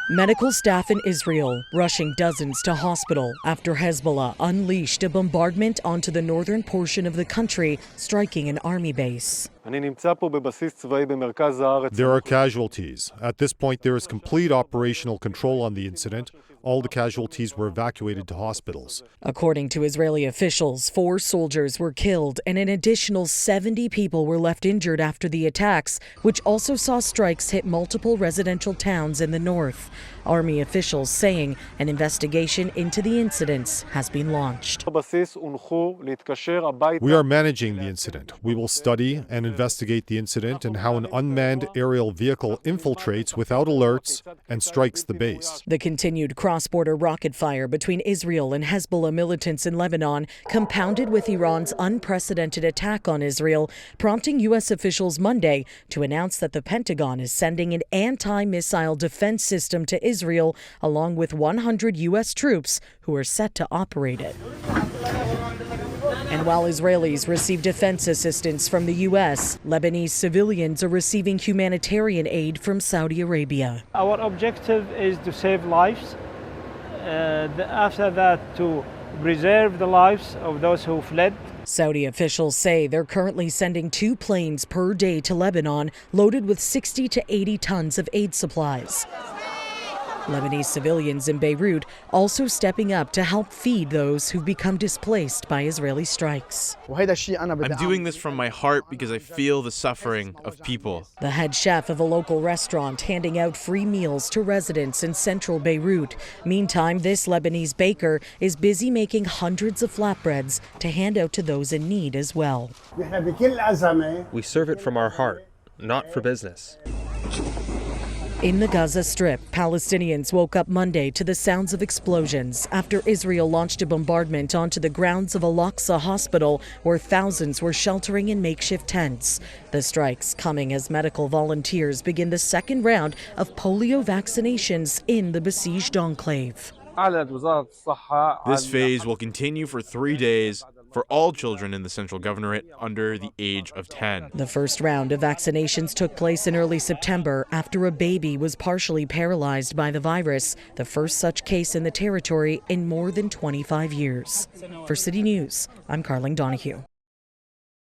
Medical staff in Israel rushing dozens to hospital after Hezbollah unleashed a bombardment onto the northern portion of the country, striking an army base. There are casualties. At this point, there is complete operational control on the incident. All the casualties were evacuated to hospitals. According to Israeli officials, 4 soldiers were killed and an additional 70 people were left injured after the attacks, which also saw strikes hit multiple residential towns in the north. Army officials saying an investigation into the incidents has been launched. We are managing the incident. We will study and investigate the incident and how an unmanned aerial vehicle infiltrates without alerts and strikes the base. The continued cross-border rocket fire between Israel and Hezbollah militants in Lebanon, compounded with Iran's unprecedented attack on Israel, prompting U.S. officials Monday to announce that the Pentagon is sending an anti-missile defense system to Israel, along with 100 U.S. troops who are set to operate it. And while Israelis receive defense assistance from the U.S., Lebanese civilians are receiving humanitarian aid from Saudi Arabia. Our objective is to save lives. After that, to preserve the lives of those who fled. Saudi officials say they're currently sending 2 planes per day to Lebanon, loaded with 60 to 80 tons of aid supplies. Lebanese civilians in Beirut also stepping up to help feed those who've become displaced by Israeli strikes. I'm doing this from my heart because I feel the suffering of people. The head chef of a local restaurant handing out free meals to residents in central Beirut. Meantime, this Lebanese baker is busy making hundreds of flatbreads to hand out to those in need as well. We serve it from our heart, not for business. In the Gaza Strip, Palestinians woke up Monday to the sounds of explosions after Israel launched a bombardment onto the grounds of Al-Aqsa hospital, where thousands were sheltering in makeshift tents. The strikes coming as medical volunteers begin the second round of polio vaccinations in the besieged enclave. This phase will continue for 3 days for all children in the central governorate under the age of 10. The first round of vaccinations took place in early September after a baby was partially paralyzed by the virus, the first such case in the territory in more than 25 years. For City News, I'm Karling Donoghue.